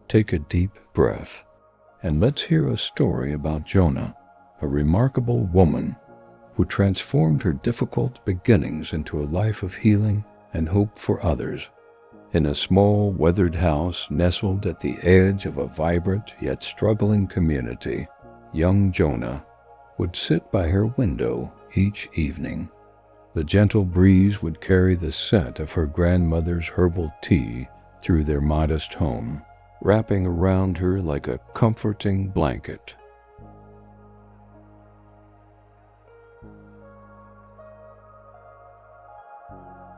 take a deep breath, and let's hear a story about Joana, a remarkable woman who transformed her difficult beginnings into a life of healing and hope for others. In a small, weathered house nestled at the edge of a vibrant yet struggling community, young Joana would sit by her window each evening. The gentle breeze would carry the scent of her grandmother's herbal tea through their modest home, wrapping around her like a comforting blanket.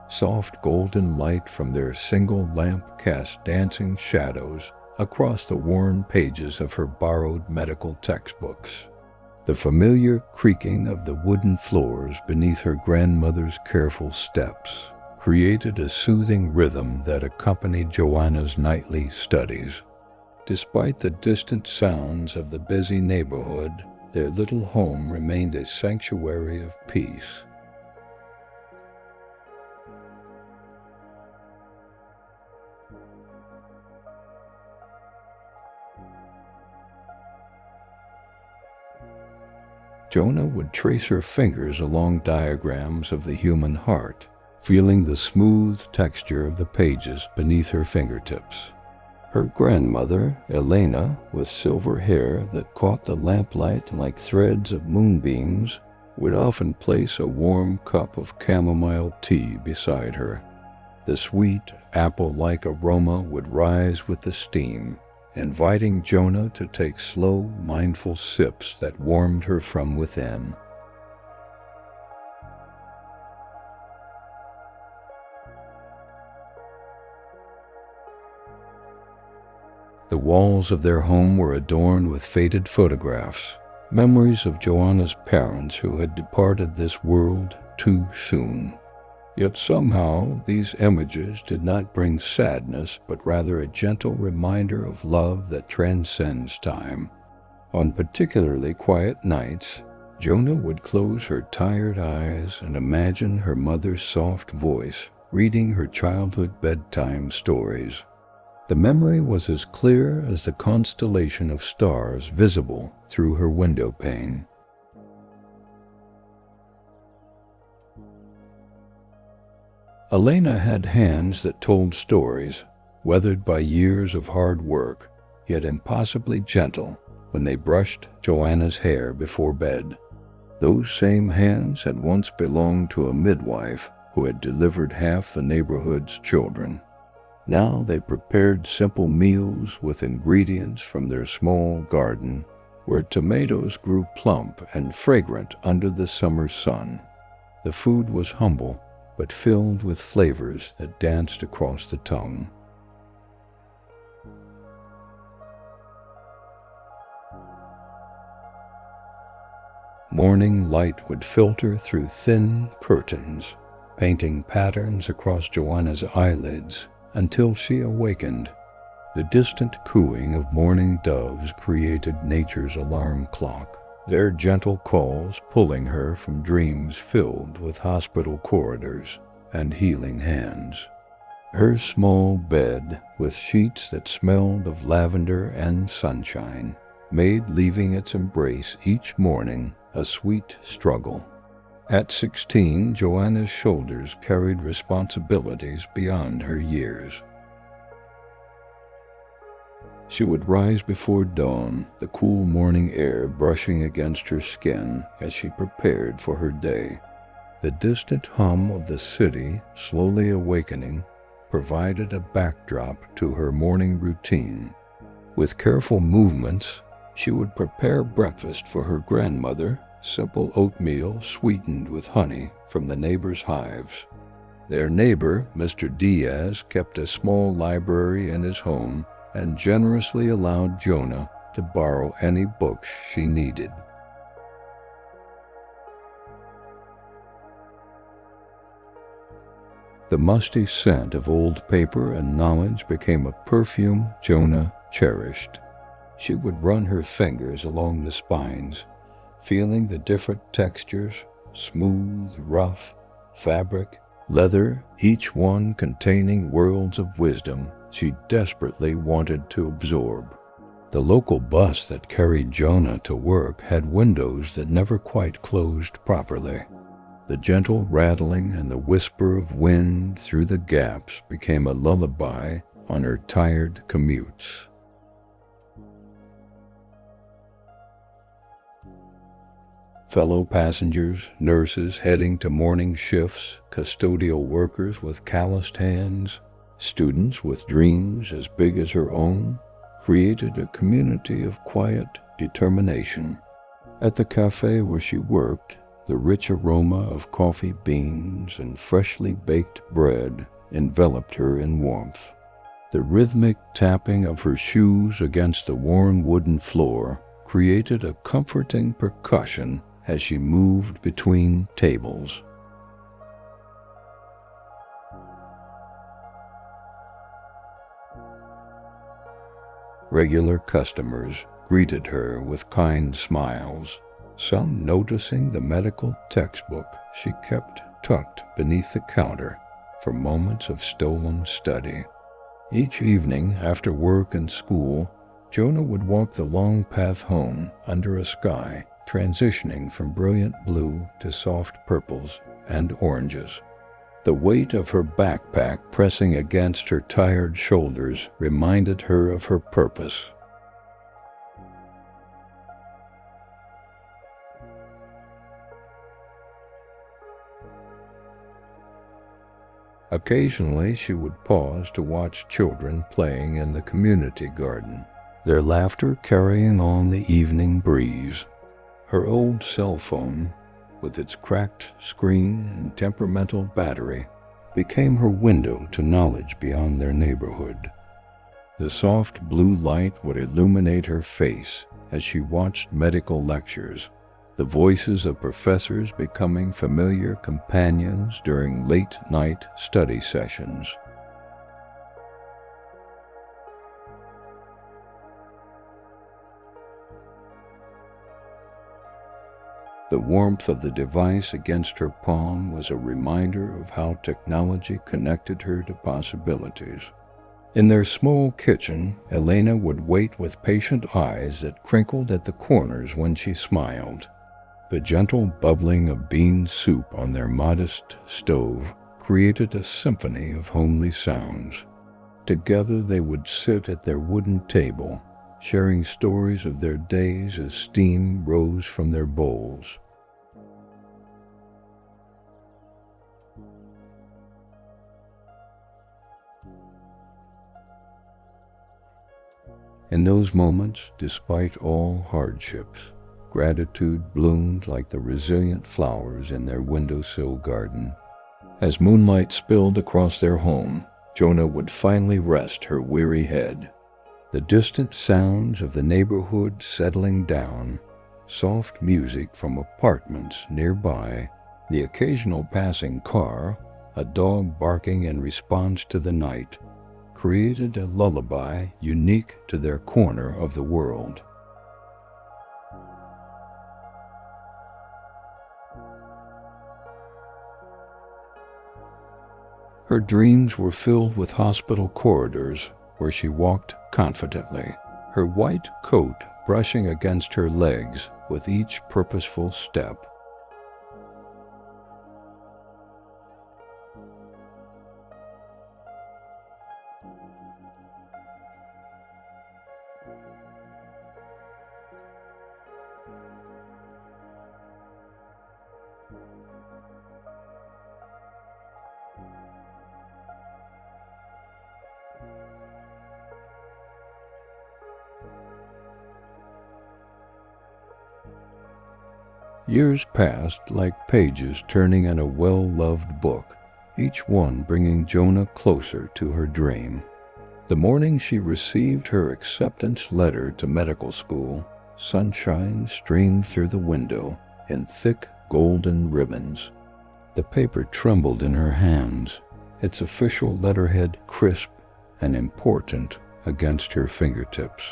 Soft golden light from their single lamp cast dancing shadows across the worn pages of her borrowed medical textbooks. The familiar creaking of the wooden floors beneath her grandmother's careful steps created a soothing rhythm that accompanied Joanna's nightly studies. Despite the distant sounds of the busy neighborhood, their little home remained a sanctuary of peace. Joana would trace her fingers along diagrams of the human heart, feeling the smooth texture of the pages beneath her fingertips. Her grandmother, Elena, with silver hair that caught the lamplight like threads of moonbeams, would often place a warm cup of chamomile tea beside her. The sweet, apple-like aroma would rise with the steam, inviting Joana to take slow, mindful sips that warmed her from within. The walls of their home were adorned with faded photographs, memories of Joanna's parents who had departed this world too soon. Yet somehow these images did not bring sadness, but rather a gentle reminder of love that transcends time. On particularly quiet nights, Joana would close her tired eyes and imagine her mother's soft voice reading her childhood bedtime stories. The memory was as clear as the constellation of stars visible through her window pane. Elena had hands that told stories, weathered by years of hard work, yet impossibly gentle when they brushed Joanna's hair before bed. Those same hands had once belonged to a midwife who had delivered half the neighborhood's children. Now they prepared simple meals with ingredients from their small garden, where tomatoes grew plump and fragrant under the summer sun. The food was humble, but filled with flavors that danced across the tongue. Morning light would filter through thin curtains, painting patterns across Joanna's eyelids until she awakened. The distant cooing of morning doves created nature's alarm clock, their gentle calls pulling her from dreams filled with hospital corridors and healing hands. Her small bed, with sheets that smelled of lavender and sunshine, made leaving its embrace each morning a sweet struggle. At 16, Joanna's shoulders carried responsibilities beyond her years. She would rise before dawn, the cool morning air brushing against her skin as she prepared for her day. The distant hum of the city, slowly awakening, provided a backdrop to her morning routine. With careful movements, she would prepare breakfast for her grandmother, simple oatmeal sweetened with honey from the neighbors' hives. Their neighbor, Mr. Diaz, kept a small library in his home and generously allowed Joana to borrow any books she needed. The musty scent of old paper and knowledge became a perfume Joana cherished. She would run her fingers along the spines, feeling the different textures, smooth, rough, fabric, leather, each one containing worlds of wisdom she desperately wanted to absorb. The local bus that carried Joana to work had windows that never quite closed properly. The gentle rattling and the whisper of wind through the gaps became a lullaby on her tired commutes. Fellow passengers, nurses heading to morning shifts, custodial workers with calloused hands, students with dreams as big as her own, created a community of quiet determination. At the cafe where she worked, the rich aroma of coffee beans and freshly baked bread enveloped her in warmth. The rhythmic tapping of her shoes against the worn wooden floor created a comforting percussion as she moved between tables. Regular customers greeted her with kind smiles, some noticing the medical textbook she kept tucked beneath the counter for moments of stolen study. Each evening after work and school, Joana would walk the long path home under a sky transitioning from brilliant blue to soft purples and oranges. The weight of her backpack pressing against her tired shoulders reminded her of her purpose. Occasionally, she would pause to watch children playing in the community garden, their laughter carrying on the evening breeze. Her old cell phone, with its cracked screen and temperamental battery, became her window to knowledge beyond their neighborhood. The soft blue light would illuminate her face as she watched medical lectures, the voices of professors becoming familiar companions during late-night study sessions. The warmth of the device against her palm was a reminder of how technology connected her to possibilities. In their small kitchen, Elena would wait with patient eyes that crinkled at the corners when she smiled. The gentle bubbling of bean soup on their modest stove created a symphony of homely sounds. Together they would sit at their wooden table, sharing stories of their days as steam rose from their bowls. In those moments, despite all hardships, gratitude bloomed like the resilient flowers in their windowsill garden. As moonlight spilled across their home, Joana would finally rest her weary head. The distant sounds of the neighborhood settling down, soft music from apartments nearby, the occasional passing car, a dog barking in response to the night, created a lullaby unique to their corner of the world. Her dreams were filled with hospital corridors where she walked confidently, her white coat brushing against her legs with each purposeful step. Years passed like pages turning in a well-loved book, each one bringing Joana closer to her dream. The morning she received her acceptance letter to medical school, sunshine streamed through the window in thick golden ribbons. The paper trembled in her hands, its official letterhead crisp and important against her fingertips.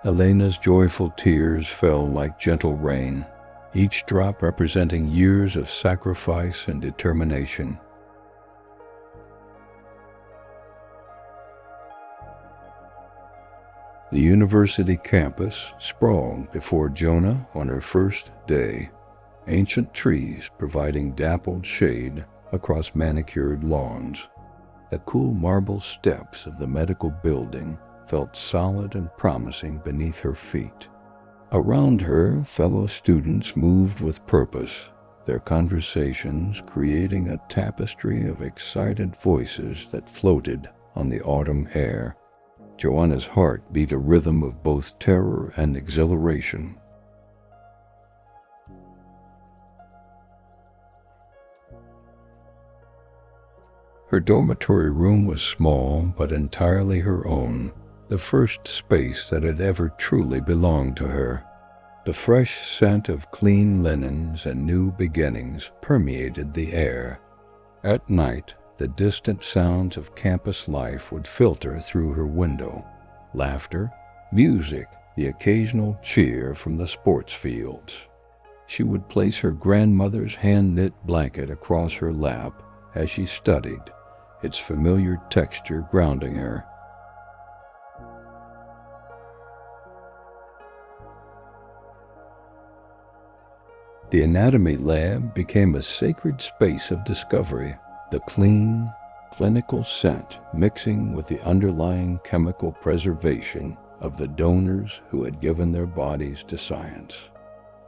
Elena's joyful tears fell like gentle rain, each drop representing years of sacrifice and determination. The university campus sprawled before Joana on her first day, ancient trees providing dappled shade across manicured lawns. The cool marble steps of the medical building felt solid and promising beneath her feet. Around her, fellow students moved with purpose, their conversations creating a tapestry of excited voices that floated on the autumn air. Joanna's heart beat a rhythm of both terror and exhilaration. Her dormitory room was small but entirely her own, the first space that had ever truly belonged to her. The fresh scent of clean linens and new beginnings permeated the air. At night, the distant sounds of campus life would filter through her window. Laughter, music, the occasional cheer from the sports fields. She would place her grandmother's hand-knit blanket across her lap as she studied, its familiar texture grounding her. The anatomy lab became a sacred space of discovery, the clean, clinical scent mixing with the underlying chemical preservation of the donors who had given their bodies to science.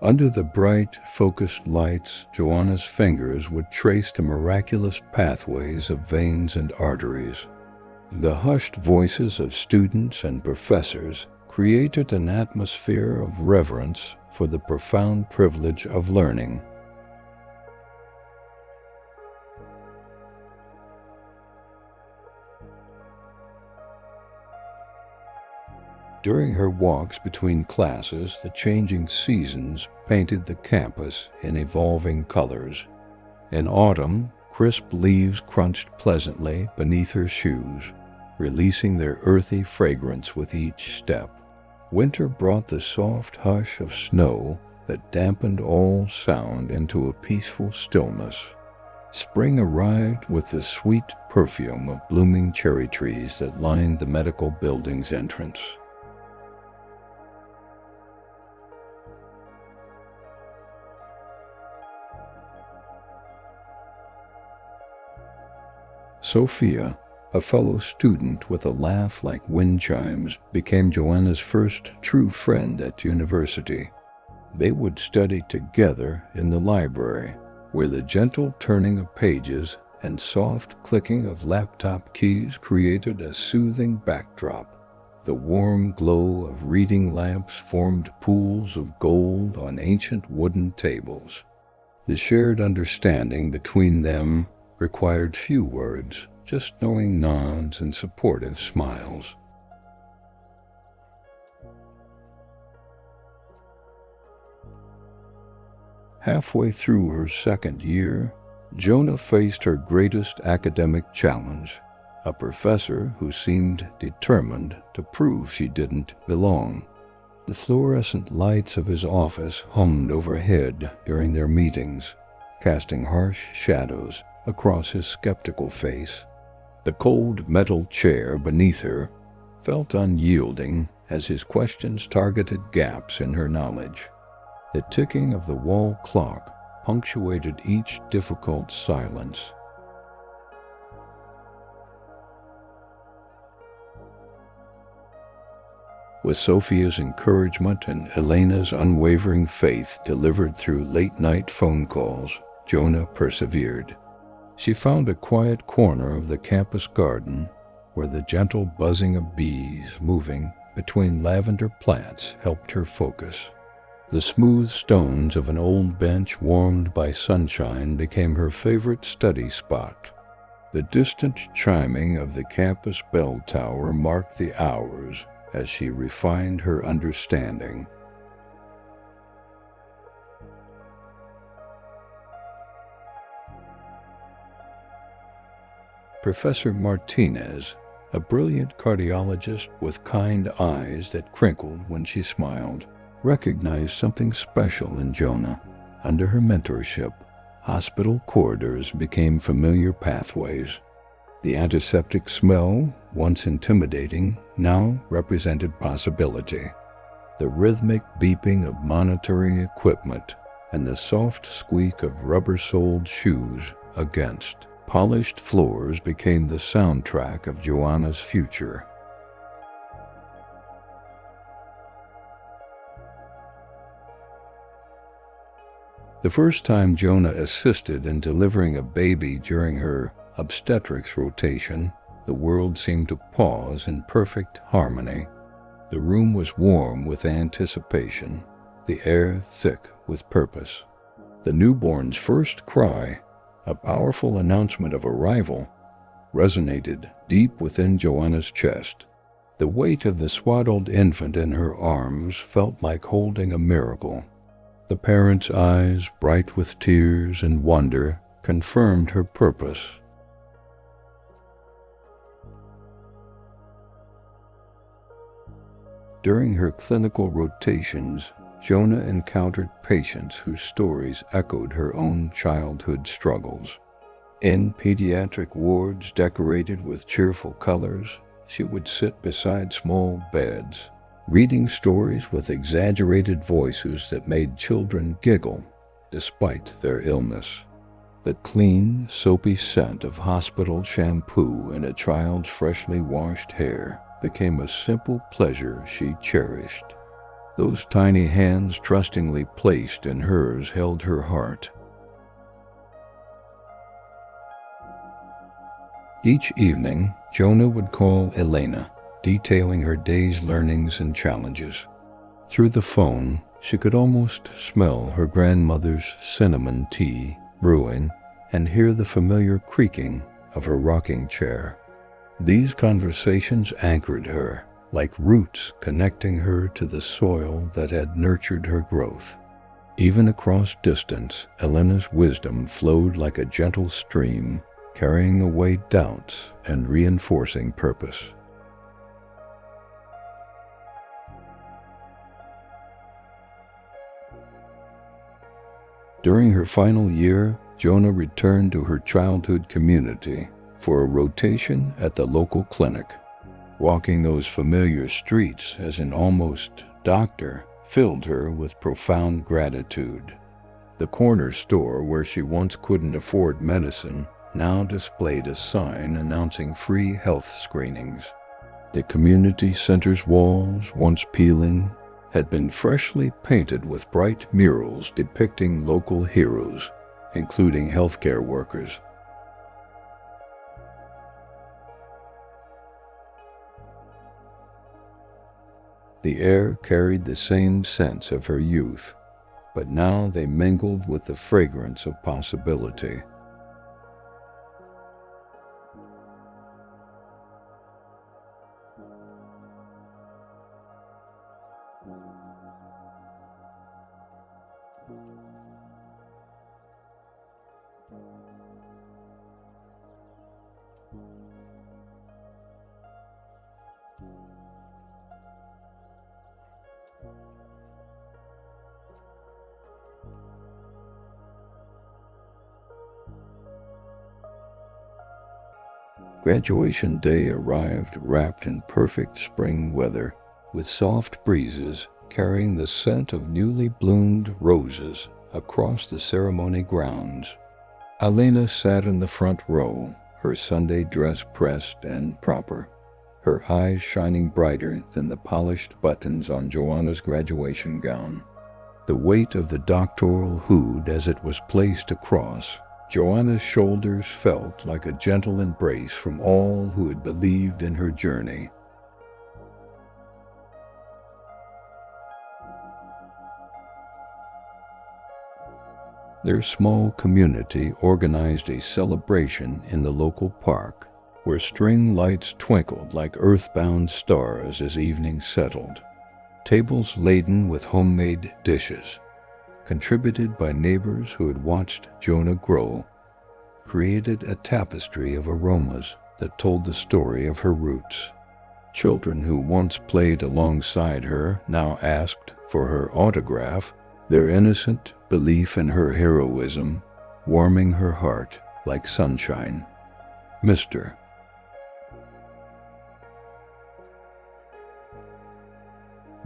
Under the bright, focused lights, Joanna's fingers would trace the miraculous pathways of veins and arteries. The hushed voices of students and professors created an atmosphere of reverence for the profound privilege of learning. During her walks between classes, the changing seasons painted the campus in evolving colors. In autumn, crisp leaves crunched pleasantly beneath her shoes, releasing their earthy fragrance with each step. Winter brought the soft hush of snow that dampened all sound into a peaceful stillness. Spring arrived with the sweet perfume of blooming cherry trees that lined the medical building's entrance. Sophia, a fellow student with a laugh like wind chimes, became Joanna's first true friend at university. They would study together in the library, where the gentle turning of pages and soft clicking of laptop keys created a soothing backdrop. The warm glow of reading lamps formed pools of gold on ancient wooden tables. The shared understanding between them required few words, just knowing nods and supportive smiles. Halfway through her second year, Joana faced her greatest academic challenge, a professor who seemed determined to prove she didn't belong. The fluorescent lights of his office hummed overhead during their meetings, casting harsh shadows across his skeptical face. The cold metal chair beneath her felt unyielding as his questions targeted gaps in her knowledge. The ticking of the wall clock punctuated each difficult silence. With Sophia's encouragement and Elena's unwavering faith delivered through late-night phone calls, Joana persevered. She found a quiet corner of the campus garden where the gentle buzzing of bees moving between lavender plants helped her focus. The smooth stones of an old bench warmed by sunshine became her favorite study spot. The distant chiming of the campus bell tower marked the hours as she refined her understanding. Professor Martinez, a brilliant cardiologist with kind eyes that crinkled when she smiled, recognized something special in Joana. Under her mentorship, hospital corridors became familiar pathways. The antiseptic smell, once intimidating, now represented possibility. The rhythmic beeping of monitoring equipment and the soft squeak of rubber-soled shoes against polished floors became the soundtrack of Joanna's future. The first time Joanna assisted in delivering a baby during her obstetrics rotation, the world seemed to pause in perfect harmony. The room was warm with anticipation, the air thick with purpose. The newborn's first cry, a powerful announcement of arrival, resonated deep within Joanna's chest. The weight of the swaddled infant in her arms felt like holding a miracle. The parent's eyes, bright with tears and wonder, confirmed her purpose. During her clinical rotations, Joanna encountered patients whose stories echoed her own childhood struggles. In pediatric wards decorated with cheerful colors, she would sit beside small beds, reading stories with exaggerated voices that made children giggle despite their illness. The clean, soapy scent of hospital shampoo in a child's freshly washed hair became a simple pleasure she cherished. Those tiny hands trustingly placed in hers held her heart. Each evening, Joanna would call Elena, detailing her day's learnings and challenges. Through the phone, she could almost smell her grandmother's cinnamon tea brewing and hear the familiar creaking of her rocking chair. These conversations anchored her, like roots connecting her to the soil that had nurtured her growth. Even across distance, Elena's wisdom flowed like a gentle stream, carrying away doubts and reinforcing purpose. During her final year, Joanna returned to her childhood community for a rotation at the local clinic. Walking those familiar streets as an almost doctor filled her with profound gratitude. The corner store where she once couldn't afford medicine now displayed a sign announcing free health screenings. The community center's walls, once peeling, had been freshly painted with bright murals depicting local heroes, including healthcare workers. The air carried the same sense of her youth, but now they mingled with the fragrance of possibility. Graduation day arrived wrapped in perfect spring weather, with soft breezes carrying the scent of newly bloomed roses across the ceremony grounds. Elena sat in the front row, her Sunday dress pressed and proper, her eyes shining brighter than the polished buttons on Joanna's graduation gown. The weight of the doctoral hood as it was placed across Joanna's shoulders felt like a gentle embrace from all who had believed in her journey. Their small community organized a celebration in the local park, where string lights twinkled like earthbound stars as evening settled. Tables laden with homemade dishes, contributed by neighbors who had watched Joanna grow, created a tapestry of aromas that told the story of her roots. Children who once played alongside her now asked for her autograph, their innocent belief in her heroism warming her heart like sunshine. Mr.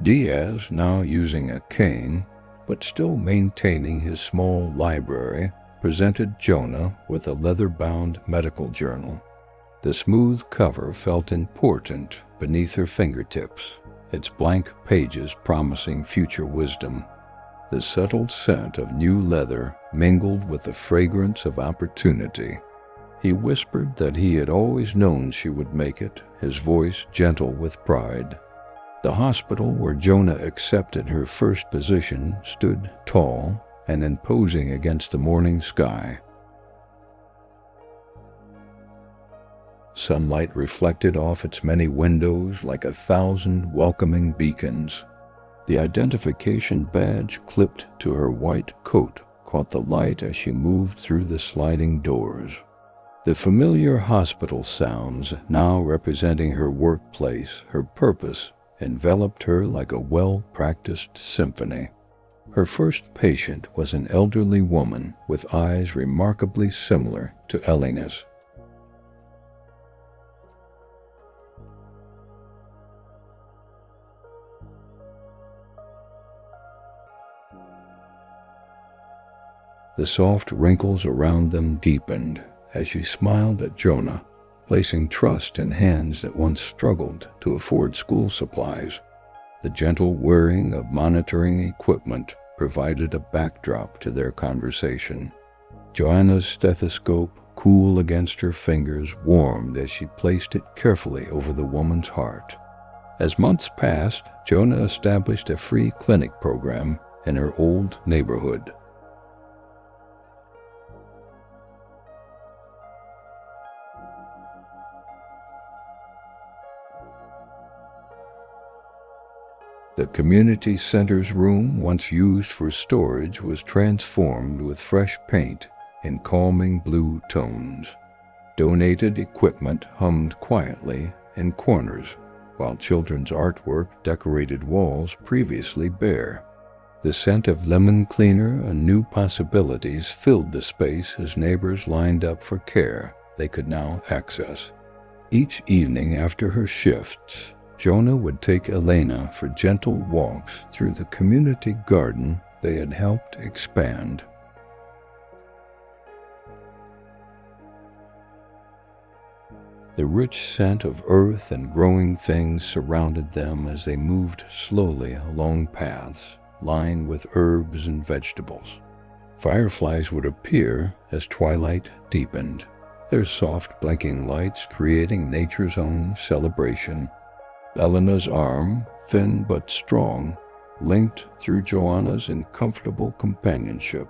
Diaz, now using a cane, but still maintaining his small library, presented Joana with a leather-bound medical journal. The smooth cover felt important beneath her fingertips, its blank pages promising future wisdom. The subtle scent of new leather mingled with the fragrance of opportunity. He whispered that he had always known she would make it, his voice gentle with pride. The hospital where Joana accepted her first position stood tall and imposing against the morning sky. Sunlight reflected off its many windows like 1,000 welcoming beacons. The identification badge clipped to her white coat caught the light as she moved through the sliding doors. The familiar hospital sounds, now representing her workplace, her purpose, enveloped her like a well-practiced symphony. Her first patient was an elderly woman with eyes remarkably similar to Elena's. The soft wrinkles around them deepened as she smiled at Joana, placing trust in hands that once struggled to afford school supplies. The gentle whirring of monitoring equipment provided a backdrop to their conversation. Joanna's stethoscope, cool against her fingers, warmed as she placed it carefully over the woman's heart. As months passed, Joana established a free clinic program in her old neighborhood. The community center's room, once used for storage, was transformed with fresh paint in calming blue tones. Donated equipment hummed quietly in corners, while children's artwork decorated walls previously bare. The scent of lemon cleaner and new possibilities filled the space as neighbors lined up for care they could now access. Each evening after her shifts, Joana would take Elena for gentle walks through the community garden they had helped expand. The rich scent of earth and growing things surrounded them as they moved slowly along paths lined with herbs and vegetables. Fireflies would appear as twilight deepened, their soft blinking lights creating nature's own celebration. Elena's arm, thin but strong, linked through Joanna's in comfortable companionship.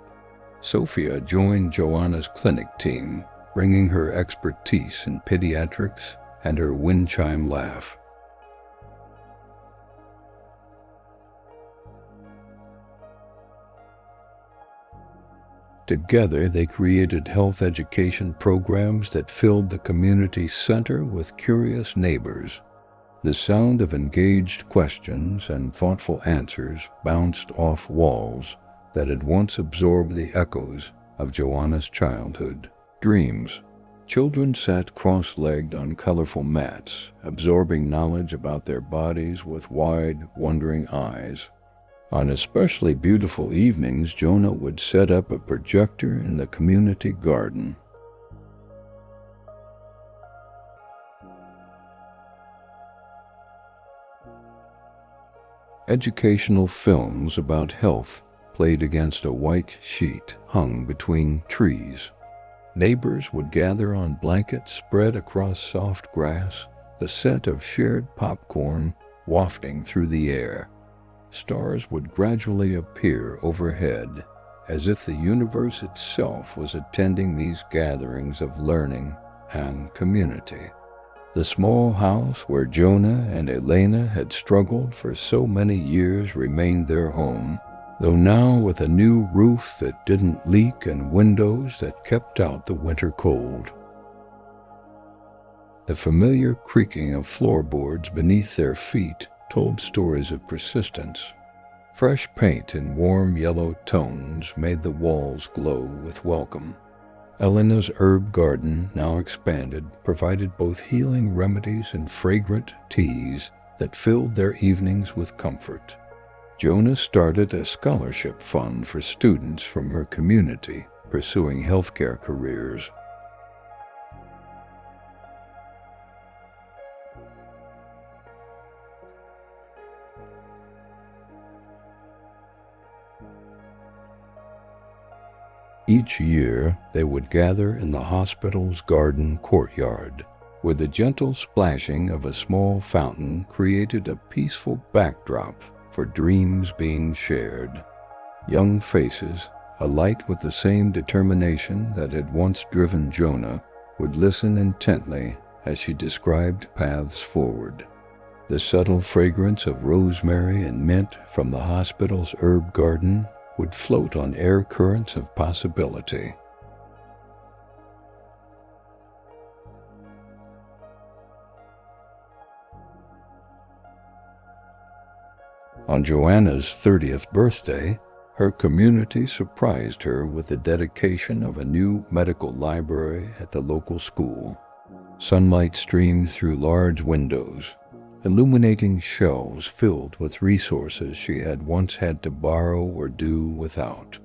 Sophia joined Joanna's clinic team, bringing her expertise in pediatrics and her wind chime laugh. Together, they created health education programs that filled the community center with curious neighbors. The sound of engaged questions and thoughtful answers bounced off walls that had once absorbed the echoes of Joanna's childhood. Dreams. Children sat cross-legged on colorful mats, absorbing knowledge about their bodies with wide, wondering eyes. On especially beautiful evenings, Joana would set up a projector in the community garden. Educational films about health played against a white sheet hung between trees. Neighbors would gather on blankets spread across soft grass, the scent of shared popcorn wafting through the air. Stars would gradually appear overhead, as if the universe itself was attending these gatherings of learning and community. The small house where Joana and Elena had struggled for so many years remained their home, though now with a new roof that didn't leak and windows that kept out the winter cold. The familiar creaking of floorboards beneath their feet told stories of persistence. Fresh paint in warm yellow tones made the walls glow with welcome. Elena's herb garden, now expanded, provided both healing remedies and fragrant teas that filled their evenings with comfort. Joana started a scholarship fund for students from her community pursuing healthcare careers. Each year, they would gather in the hospital's garden courtyard, where the gentle splashing of a small fountain created a peaceful backdrop for dreams being shared. Young faces, alight with the same determination that had once driven Joana, would listen intently as she described paths forward. The subtle fragrance of rosemary and mint from the hospital's herb garden would float on air currents of possibility. On Joanna's 30th birthday, her community surprised her with the dedication of a new medical library at the local school. Sunlight streamed through large windows, illuminating shelves filled with resources she had once had to borrow or do without.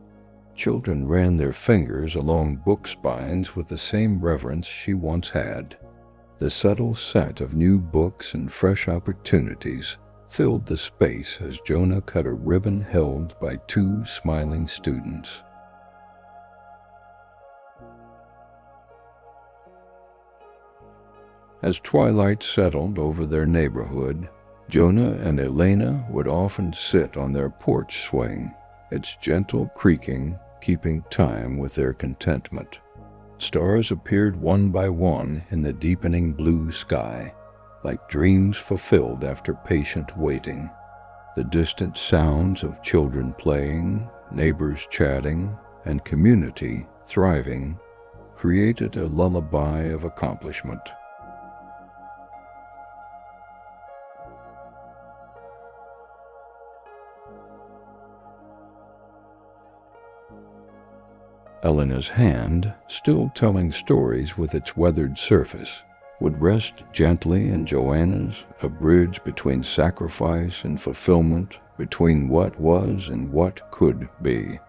Children ran their fingers along book spines with the same reverence she once had. The subtle scent of new books and fresh opportunities filled the space as Joana cut a ribbon held by two smiling students. As twilight settled over their neighborhood, Joana and Elena would often sit on their porch swing, its gentle creaking keeping time with their contentment. Stars appeared one by one in the deepening blue sky, like dreams fulfilled after patient waiting. The distant sounds of children playing, neighbors chatting, and community thriving created a lullaby of accomplishment. Elena's hand, still telling stories with its weathered surface, would rest gently in Joanna's, a bridge between sacrifice and fulfillment, between what was and what could be.